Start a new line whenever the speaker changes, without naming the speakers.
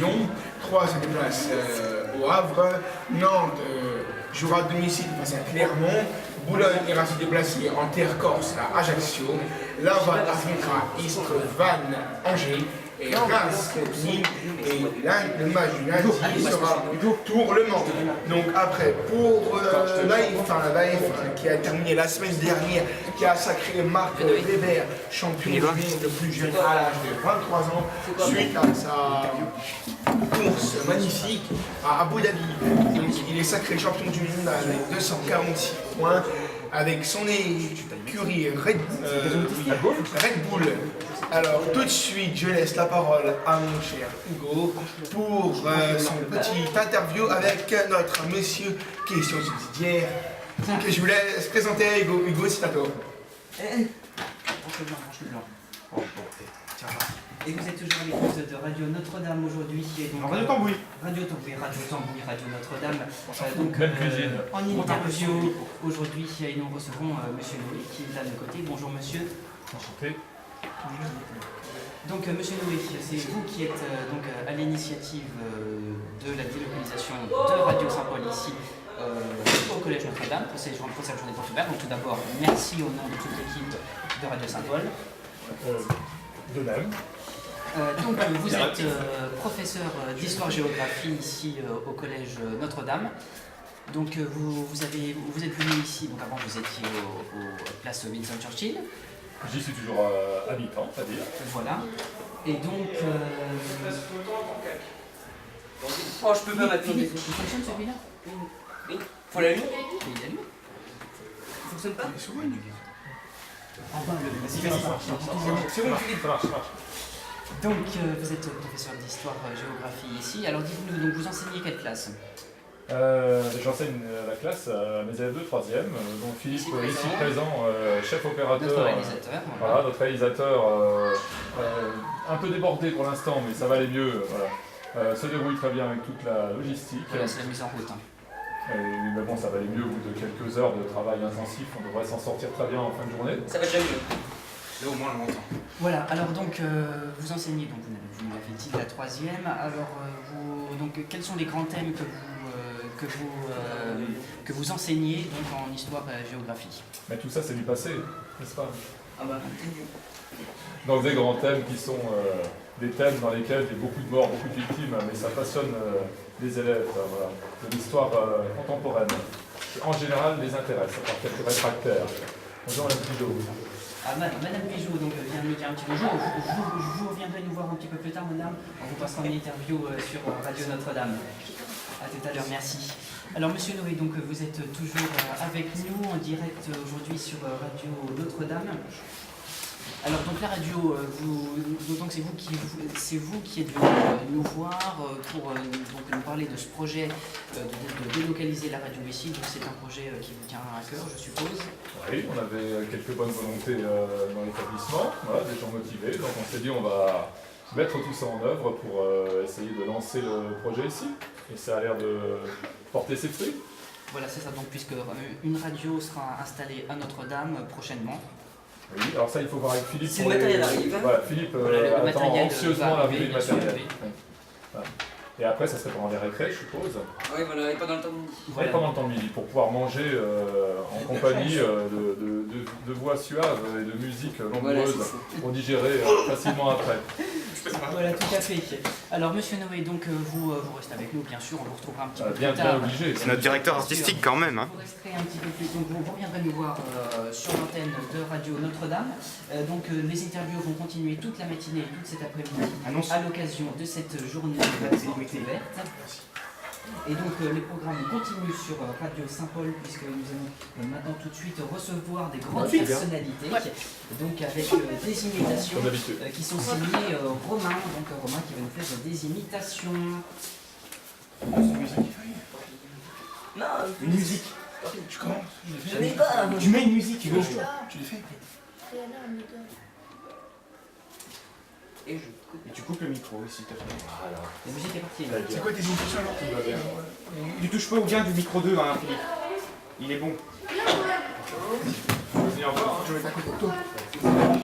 Lyon, Troyes se déplace au Havre, Nantes jouera à domicile face à Clermont, Boulogne ira se déplacer en terre corse à Ajaccio, Laval affrontera Istres, Vannes, Angers, et Reims, Nîmes, et le match du lundi sera Tours-Le-Mans. Donc après, pour l'AIF qui a terminé la semaine dernière, qui a sacré Marc Weber, champion du monde le plus jeune à l'âge de 23 ans, suite à sa course magnifique à Abu Dhabi. Donc, il est sacré champion du monde avec 246 points, avec son écurie Red Bull. Alors tout de suite, je laisse la parole à mon cher Hugo pour son petit interview avec notre monsieur question subsidiaire que je vous laisse présenter. Hugo, c'est à toi.
Et vous êtes toujours à l'écoute de Radio Notre-Dame aujourd'hui.
Radio Tambouille.
Radio Notre-Dame. En interview aujourd'hui, et nous recevons monsieur Noé qui est à nos côtés. Bonjour monsieur.
Enchanté.
Donc monsieur Noé, c'est vous qui êtes à l'initiative de la délocalisation de Radio Saint-Paul ici au Collège Notre-Dame pour cette journée porte ouverte. Donc tout d'abord, merci au nom de toute l'équipe de Radio Saint-Paul.
De même.
Donc vous êtes professeur d'histoire-géographie ici au Collège Notre-Dame. Donc vous êtes venu ici, donc avant vous étiez aux places Winston Churchill.
J'y suis toujours habitant, à dire.
Voilà. Et donc...
Oh, je peux pas maintenant.
Il fonctionne celui-là?
Oui. Faut l'allumer.
Il est allumé.
Il fonctionne pas.
En bas,
C'est bon, Philippe, ça marche.
Donc vous êtes professeur d'histoire-géographie ici. Alors dites-nous, donc vous enseignez quelle classe?
J'enseigne la classe à mes élèves de 3e, donc Philippe ici présent, chef opérateur.
Notre réalisateur.
Voilà, notre réalisateur, un peu débordé pour l'instant, mais ça va aller mieux. Voilà. Se débrouille très bien avec toute la logistique.
Voilà, c'est la mise en route.
Mais bon, ça va aller mieux au bout de quelques heures de travail intensif, on devrait s'en sortir très bien en fin de journée.
Ça va déjà mieux. Là au moins longtemps.
Voilà, alors donc vous enseignez, donc vous m'avez dit la 3e. Alors quels sont les grands thèmes que vous enseignez donc en histoire-géographie?
Mais tout ça, c'est du passé, n'est-ce pas?
Ah bah.
Donc des grands thèmes qui sont des thèmes dans lesquels il y a beaucoup de morts, beaucoup de victimes, mais ça passionne les élèves voilà, de l'histoire contemporaine, qui en général les intéresse, à part quelques réfractaires. Bonjour Madame Pigeot.
Ah, Madame Pigeot donc, vient de nous dire un petit bonjour. Vous reviendrez nous voir un petit peu plus tard, madame. On vous passera une interview sur Radio Notre-Dame. A tout à l'heure, merci. Alors, monsieur Noé, donc, vous êtes toujours avec nous en direct aujourd'hui sur Radio Notre-Dame. Alors, donc, la radio, donc, c'est vous qui êtes venu nous voir pour donc, nous parler de ce projet de délocaliser la radio ici. Donc, c'est un projet qui vous tient à cœur, je suppose.
Oui, on avait quelques bonnes volontés dans l'établissement, voilà, des gens motivés, donc on s'est dit on va mettre tout ça en œuvre pour essayer de lancer le projet ici, et ça a l'air de porter ses fruits.
Voilà, c'est ça, donc puisque une radio sera installée à Notre-Dame prochainement.
Oui, alors ça il faut voir avec Philippe.
Si le matériel arrive.
Voilà, Philippe
le
attend
matériel
anxieusement l'arrivée du
bien sûr,
matériel.
oui.
Voilà. Et après ça serait pendant les récrés, je suppose.
Oui, voilà, et pendant le temps de midi.
Et pendant le temps de midi, pour pouvoir manger en compagnie de voix suaves et de musique nombreuses pour digérer facilement après.
Voilà, tout à fait. Alors, monsieur Noé, donc vous restez avec nous, bien sûr, on vous retrouvera un petit peu
Bien
plus tard.
obligé.
C'est notre directeur artistique quand même. Hein.
Vous resterez un petit peu plus, donc vous reviendrez nous voir sur l'antenne de Radio Notre-Dame. Donc les interviews vont continuer toute la matinée et toute cet après-midi à l'occasion de cette journée de ouverte. Et donc les programmes continuent sur Radio Saint-Paul puisque nous allons maintenant tout de suite recevoir des grandes personnalités, donc avec des imitations qui sont signées Romain, donc Romain qui va nous faire des imitations.
Non,
Une musique. Tu commences.
je n'ai pas.
Tu mets une musique, tu veux. Tu le fais.
Et je
Et tu coupes le micro aussi, t'as fait.
Voilà.
La musique est partie.
C'est quoi tes impressions alors?
Tout va bien.
Tu touches pas au bien du micro 2, hein, Philippe. Il est bon.
Faut venir voir.
Je vais être à côté de toi.